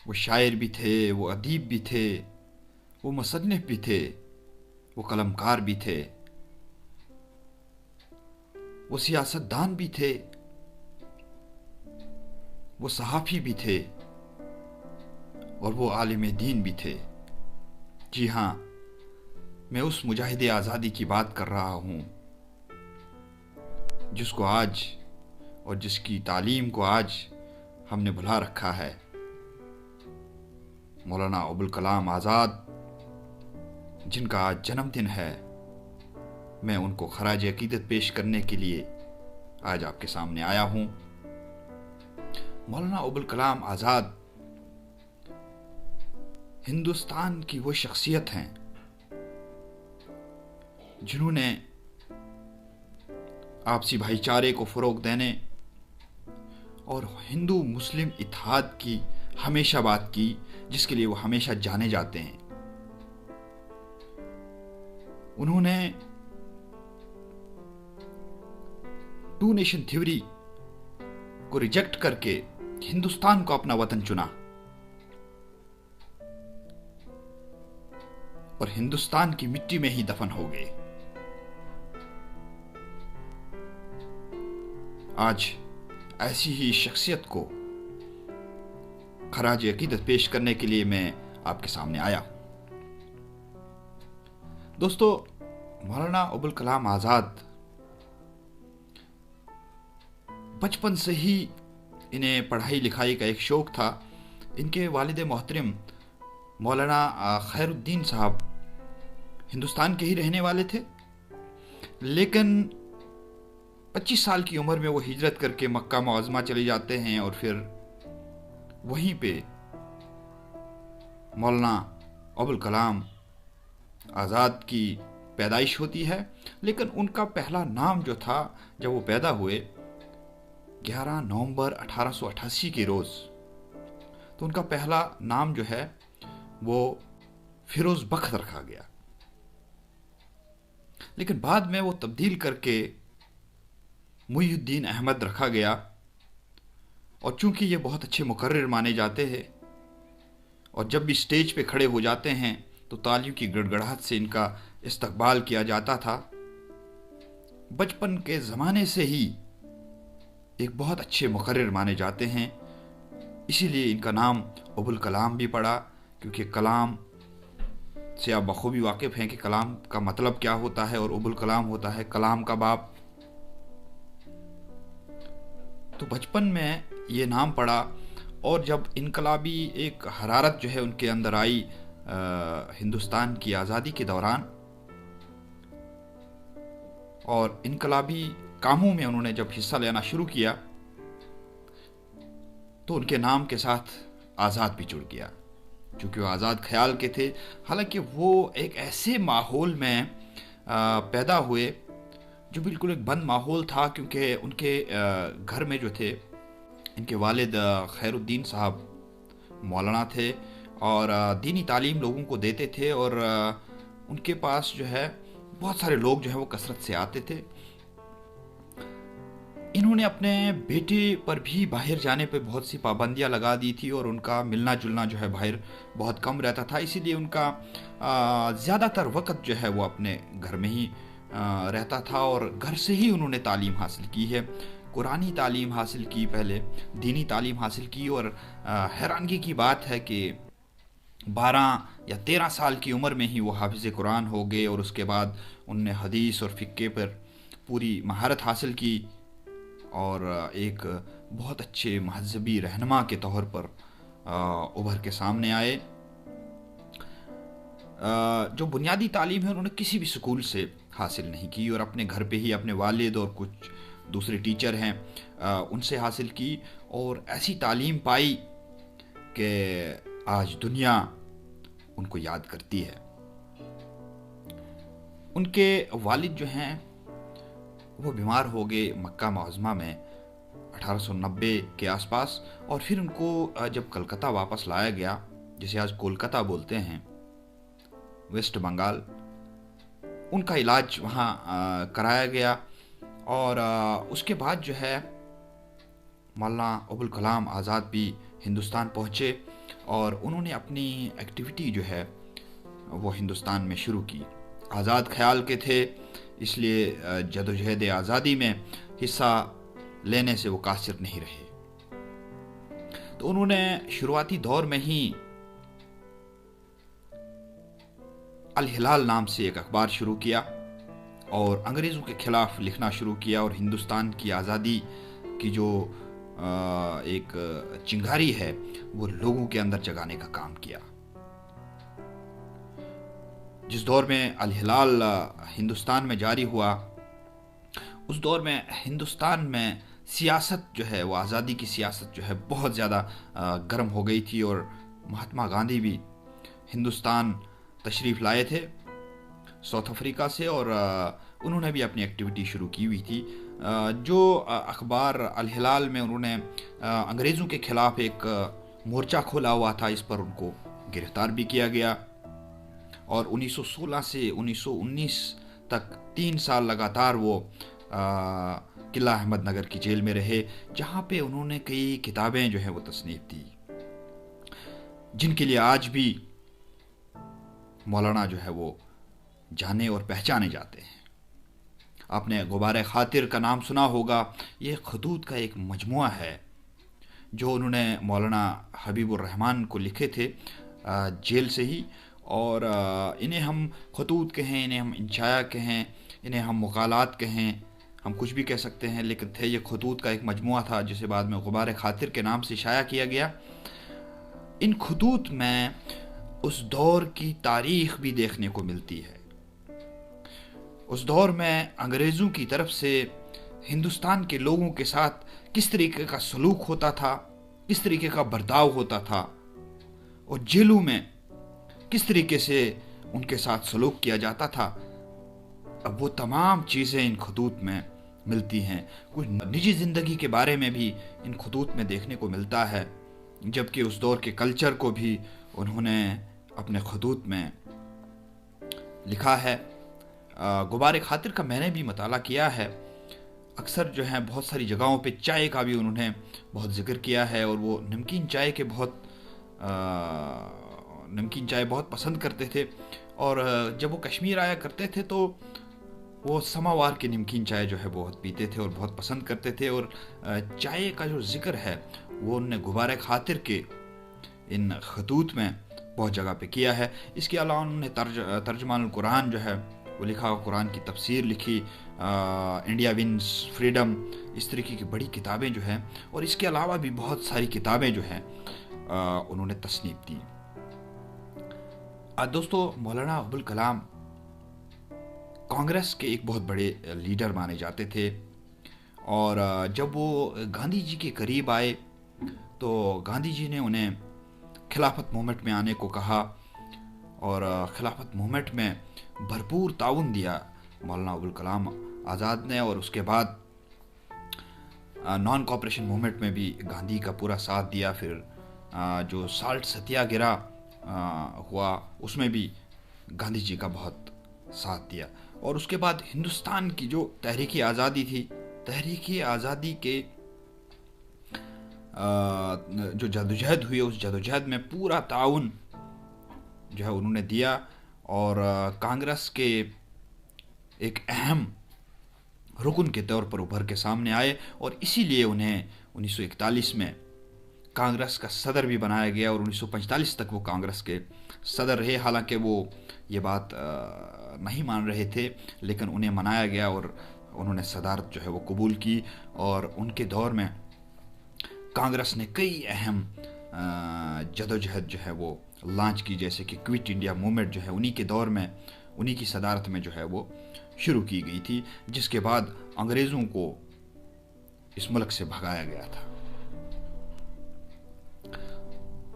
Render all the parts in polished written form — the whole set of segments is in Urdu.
وہ شاعر بھی تھے، وہ ادیب بھی تھے، وہ مصنف بھی تھے، وہ قلمکار بھی تھے، وہ سیاستدان بھی تھے، وہ صحافی بھی تھے، اور وہ عالم دین بھی تھے۔ جی ہاں، میں اس مجاہد آزادی کی بات کر رہا ہوں جس کو آج اور جس کی تعلیم کو آج ہم نے بھلا رکھا ہے، مولانا ابوالکلام آزاد، جن کا آج جنم دن ہے۔ میں ان کو خراج عقیدت پیش کرنے کے لیے آج آپ کے سامنے آیا ہوں۔ مولانا ابوالکلام آزاد ہندوستان کی وہ شخصیت ہیں جنہوں نے آپسی بھائی چارے کو فروغ دینے اور ہندو مسلم اتحاد کی ہمیشہ بات کی، جس کے لیے وہ ہمیشہ جانے جاتے ہیں۔ انہوں نے ٹو نیشن تھیوری کو ریجیکٹ کر کے ہندوستان کو اپنا وطن چنا اور ہندوستان کی مٹی میں ہی دفن ہو گئے۔ آج ایسی ہی شخصیت کو خراج عقیدت پیش کرنے کے لیے میں آپ کے سامنے آیا ہوں۔ دوستو، مولانا ابوالکلام آزاد بچپن سے ہی انہیں پڑھائی لکھائی کا ایک شوق تھا۔ ان کے والد محترم مولانا خیر الدین صاحب ہندوستان کے ہی رہنے والے تھے، لیکن 25 سال کی عمر میں وہ ہجرت کر کے مکہ معظمہ چلے جاتے ہیں، اور پھر وہیں پہ مولانا ابوالکلام آزاد کی پیدائش ہوتی ہے۔ لیکن ان کا پہلا نام جو تھا، جب وہ پیدا ہوئے 11 نومبر 1888 کے روز، تو ان کا پہلا نام جو ہے وہ فیروز بخت رکھا گیا، لیکن بعد میں وہ تبدیل کر کے محی الدین احمد رکھا گیا۔ اور چونکہ یہ بہت اچھے مقرر مانے جاتے ہیں، اور جب بھی سٹیج پہ کھڑے ہو جاتے ہیں تو تالیوں کی گڑگڑاہٹ سے ان کا استقبال کیا جاتا تھا۔ بچپن کے زمانے سے ہی ایک بہت اچھے مقرر مانے جاتے ہیں، اسی لیے ان کا نام ابوالکلام بھی پڑا، کیونکہ کلام سے آپ بخوبی واقف ہیں کہ کلام کا مطلب کیا ہوتا ہے، اور ابوالکلام ہوتا ہے کلام کا باپ۔ تو بچپن میں یہ نام پڑا، اور جب انقلابی ایک حرارت جو ہے ان کے اندر آئی ہندوستان کی آزادی کے دوران، اور انقلابی کاموں میں انہوں نے جب حصہ لینا شروع کیا، تو ان کے نام کے ساتھ آزاد بھی جڑ گیا، چونکہ وہ آزاد خیال کے تھے۔ حالانکہ وہ ایک ایسے ماحول میں پیدا ہوئے جو بالکل ایک بند ماحول تھا، کیونکہ ان کے گھر میں جو تھے، ان کے والد خیر الدین صاحب مولانا تھے، اور دینی تعلیم لوگوں کو دیتے تھے، اور ان کے پاس جو ہے بہت سارے لوگ جو ہے وہ کثرت سے آتے تھے۔ انہوں نے اپنے بیٹے پر بھی باہر جانے پہ بہت سی پابندیاں لگا دی تھی، اور ان کا ملنا جلنا جو ہے باہر بہت کم رہتا تھا، اسی لیے ان کا زیادہ تر وقت جو ہے وہ اپنے گھر میں ہی رہتا تھا، اور گھر سے ہی انہوں نے تعلیم حاصل کی ہے۔ قرآنی تعلیم حاصل کی، پہلے دینی تعلیم حاصل کی، اور حیرانگی کی بات ہے کہ 12 یا 13 سال کی عمر میں ہی وہ حافظ قرآن ہو گئے، اور اس کے بعد انہوں نے حدیث اور فقہ پر پوری مہارت حاصل کی، اور ایک بہت اچھے مہذبی رہنما کے طور پر ابھر کے سامنے آئے۔ جو بنیادی تعلیم ہے انہوں نے کسی بھی سکول سے حاصل نہیں کی، اور اپنے گھر پہ ہی اپنے والد اور کچھ دوسرے ٹیچر ہیں ان سے حاصل کی، اور ایسی تعلیم پائی کہ آج دنیا ان کو یاد کرتی ہے۔ ان کے والد جو ہیں وہ بیمار ہو گئے مکہ معظمہ میں 1890 کے آس پاس، اور پھر ان کو جب کلکتہ واپس لایا گیا، جسے آج کولکتہ بولتے ہیں، ویسٹ بنگال، ان کا علاج وہاں کرایا گیا، اور اس کے بعد جو ہے مولانا ابوالکلام آزاد بھی ہندوستان پہنچے، اور انہوں نے اپنی ایکٹیویٹی جو ہے وہ ہندوستان میں شروع کی. آزاد خیال کے تھے، اس لیے جدوجہد آزادی میں حصہ لینے سے وہ قاصر نہیں رہے. تو انہوں نے شروعاتی دور میں ہی الہلال نام سے ایک اخبار شروع کیا اور انگریزوں کے خلاف لکھنا شروع کیا، اور ہندوستان کی آزادی کی جو ایک چنگاری ہے وہ لوگوں کے اندر جگانے کا کام کیا. جس دور میں الہلال ہندوستان میں جاری ہوا، اس دور میں ہندوستان میں سیاست جو ہے وہ آزادی کی سیاست جو ہے بہت زیادہ گرم ہو گئی تھی، اور مہاتما گاندھی بھی ہندوستان تشریف لائے تھے ساؤتھ افریقہ سے، اور انہوں نے بھی اپنی ایکٹیویٹی شروع کی ہوئی تھی. جو اخبار الہلال میں انہوں نے انگریزوں کے خلاف ایک مورچہ کھولا ہوا تھا، اس پر ان کو گرفتار بھی کیا گیا، اور 1916 سے 1919 تک 3 سال لگاتار وہ قلعہ احمد نگر کی جیل میں رہے، جہاں پہ انہوں نے کئی کتابیں جو ہیں وہ تصنیف دی، جن کے لیے آج بھی مولانا جو ہے وہ جانے اور پہچانے جاتے ہیں. آپ نے غبار خاطر کا نام سنا ہوگا. یہ خطوط کا ایک مجموعہ ہے جو انہوں نے مولانا حبیب الرحمن کو لکھے تھے جیل سے ہی، اور انہیں ہم خطوط کہیں، انہیں ہم انشاء کہیں، انہیں ہم مقالات کہیں، ہم کچھ بھی کہہ سکتے ہیں، لیکن تھے یہ خطوط کا ایک مجموعہ تھا جسے بعد میں غبار خاطر کے نام سے شائع کیا گیا. ان خطوط میں اس دور کی تاریخ بھی دیکھنے کو ملتی ہے. اس دور میں انگریزوں کی طرف سے ہندوستان کے لوگوں کے ساتھ کس طریقے کا سلوک ہوتا تھا، کس طریقے کا برتاؤ ہوتا تھا، اور جیلوں میں کس طریقے سے ان کے ساتھ سلوک کیا جاتا تھا. اب وہ تمام چیزیں ان خطوط میں ملتی ہیں. کچھ نجی زندگی کے بارے میں بھی ان خطوط میں دیکھنے کو ملتا ہے، جبکہ اس دور کے کلچر کو بھی انہوں نے اپنے خطوط میں لکھا ہے. غبار خاطر کا میں نے بھی مطالعہ کیا ہے. اکثر جو ہے بہت ساری جگہوں پہ چائے کا بھی انہوں نے بہت ذکر کیا ہے، اور وہ نمکین چائے بہت پسند کرتے تھے. اور جب وہ کشمیر آیا کرتے تھے تو وہ سماوار کی نمکین چائے جو ہے بہت پیتے تھے اور بہت پسند کرتے تھے. اور چائے کا جو ذکر ہے وہ انہوں نے غبار خاطر کے ان خطوط میں بہت جگہ پہ کیا ہے. اس کے علاوہ انہوں نے ترجمان القرآن جو ہے وہ لکھا، قرآن کی تفسیر لکھی، انڈیا ونز فریڈم، اس طریقے کی بڑی کتابیں جو ہیں، اور اس کے علاوہ بھی بہت ساری کتابیں جو ہیں انہوں نے تصنیف دی. دوستو، مولانا ابوالکلام کانگریس کے ایک بہت بڑے لیڈر مانے جاتے تھے، اور جب وہ گاندھی جی کے قریب آئے تو گاندھی جی نے انہیں خلافت موومنٹ میں آنے کو کہا، اور خلافت موومنٹ میں بھرپور تعاون دیا مولانا ابوالکلام آزاد نے. اور اس کے بعد نان کوآپریشن موومنٹ میں بھی گاندھی کا پورا ساتھ دیا. پھر جو سالٹ ستیا گرہ ہوا اس میں بھی گاندھی جی کا بہت ساتھ دیا. اور اس کے بعد ہندوستان کی جو تحریکی آزادی تھی، تحریکی آزادی کے جو جدوجہد ہوئی، اس جدوجہد میں پورا تعاون جو ہے انہوں نے دیا، اور کانگریس کے ایک اہم رکن کے طور پر ابھر کے سامنے آئے. اور اسی لیے انہیں 1941 میں کانگریس کا صدر بھی بنایا گیا، اور 1945 تک وہ کانگریس کے صدر رہے. حالانکہ وہ یہ بات نہیں مان رہے تھے، لیکن انہیں منایا گیا اور انہوں نے صدارت جو ہے وہ قبول کی. اور ان کے دور میں کانگریس نے کئی اہم جدوجہد جو ہے وہ لانچ کی، جیسے کہ کوئٹ انڈیا موومنٹ جو ہے انہی کے دور میں، انہی کی صدارت میں جو ہے وہ شروع کی گئی تھی، جس کے بعد انگریزوں کو اس ملک سے بھگایا گیا تھا.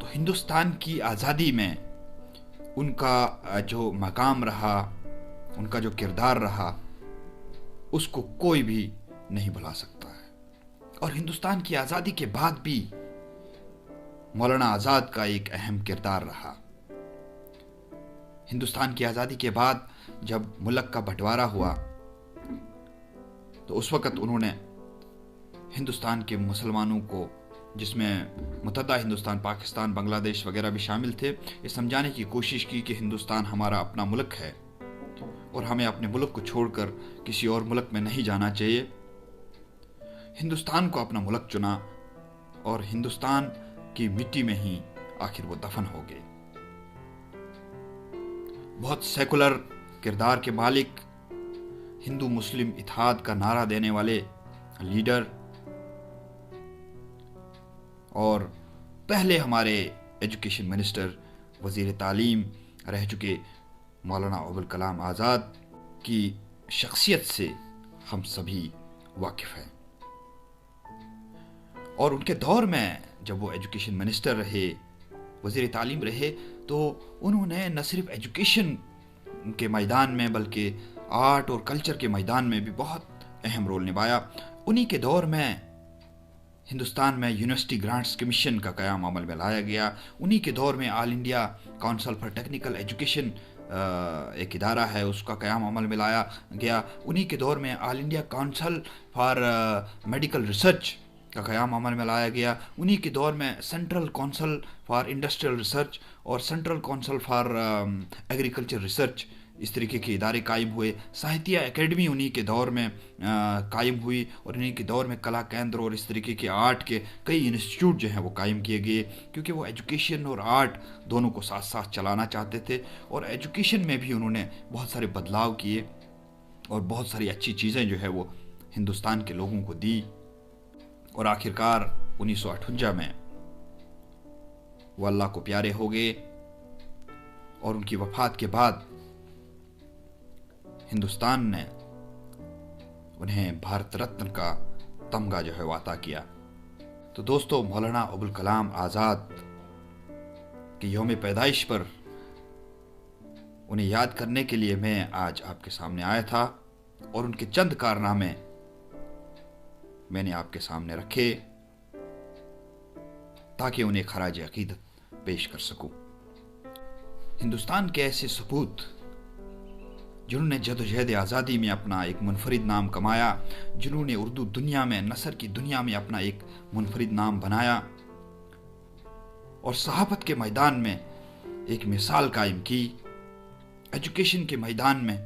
تو ہندوستان کی آزادی میں ان کا جو مقام رہا، ان کا جو کردار رہا، اس کو کوئی بھی نہیں بھلا سکتا ہے. اور ہندوستان کی آزادی کے بعد بھی مولانا آزاد کا ایک اہم کردار رہا. ہندوستان کی آزادی کے بعد جب ملک کا بٹوارا ہوا تو اس وقت انہوں نے ہندوستان کے مسلمانوں کو جس میں متحدہ ہندوستان، پاکستان، بنگلہ دیش وغیرہ بھی شامل تھے، یہ سمجھانے کی کوشش کی کہ ہندوستان ہمارا اپنا ملک ہے اور ہمیں اپنے ملک کو چھوڑ کر کسی اور ملک میں نہیں جانا چاہیے۔ ہندوستان کو اپنا ملک چنا اور ہندوستان کی مٹی میں ہی آخر وہ دفن ہو گئے۔ بہت سیکولر کردار کے مالک، ہندو مسلم اتحاد کا نعرہ دینے والے لیڈر، اور پہلے ہمارے ایجوکیشن منسٹر، وزیر تعلیم رہ چکے مولانا ابوالکلام آزاد کی شخصیت سے ہم سبھی واقف ہیں۔ اور ان کے دور میں جب وہ ایجوکیشن منسٹر رہے، وزیر تعلیم رہے، تو انہوں نے نہ صرف ایجوکیشن کے میدان میں بلکہ آرٹ اور کلچر کے میدان میں بھی بہت اہم رول نبھایا۔ انہی کے دور میں ہندوستان میں یونیورسٹی گرانٹس کمیشن کا قیام عمل میں لایا گیا۔ انہی کے دور میں All India Council for Technical Education ایک ادارہ ہے، اس کا قیام عمل میں لایا گیا۔ انہی کے دور میں All India Council for Medical Research کا قیام عمل میں لایا گیا۔ انہی کے دور میں Central Council for Industrial Research اور Central Council for Agriculture Research, اس طریقے کے ادارے قائم ہوئے۔ ساہتیہ اکیڈمی انہی کے دور میں قائم ہوئی، اور انہی کے دور میں کلا کیندر اور اس طریقے کے آرٹ کے کئی انسٹیٹیوٹ جو ہیں وہ قائم کیے گئے، کیونکہ وہ ایجوکیشن اور آرٹ دونوں کو ساتھ ساتھ چلانا چاہتے تھے۔ اور ایجوکیشن میں بھی انہوں نے بہت سارے بدلاؤ کیے اور بہت ساری اچھی چیزیں جو ہے وہ ہندوستان کے لوگوں کو دی، اور آخرکار 1958 میں وہ اللہ کو پیارے ہو گئے، اور ان کی وفات کے بعد ہندوستان نے انہیں بھارت رتن کا تمغہ جو ہے وہ عطا کیا۔ تو دوستو، مولانا ابوالکلام آزاد کے یوم پیدائش پر انہیں یاد کرنے کے لیے میں آج آپ کے سامنے آیا تھا، اور ان کے چند کارنامے میں نے آپ کے سامنے رکھے تاکہ انہیں خراج عقیدت پیش کر سکوں۔ ہندوستان کے ایسے سپوت جنہوں نے جدوجہد آزادی میں اپنا ایک منفرد نام کمایا، جنہوں نے اردو دنیا میں، نثر کی دنیا میں اپنا ایک منفرد نام بنایا، اور صحافت کے میدان میں ایک مثال قائم کی، ایجوکیشن کے میدان میں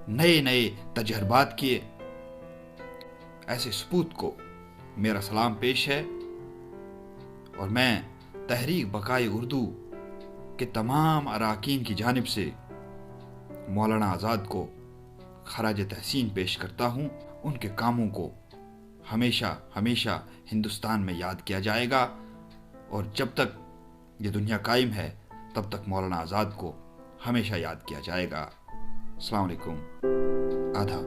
نئے نئے تجربات کیے، ایسے سپوت کو میرا سلام پیش ہے، اور میں تحریک بقائے اردو کے تمام اراکین کی جانب سے مولانا آزاد کو خراج تحسین پیش کرتا ہوں۔ ان کے کاموں کو ہمیشہ ہمیشہ ہندوستان میں یاد کیا جائے گا، اور جب تک یہ دنیا قائم ہے تب تک مولانا آزاد کو ہمیشہ یاد کیا جائے گا۔ السلام علیکم۔ آدھا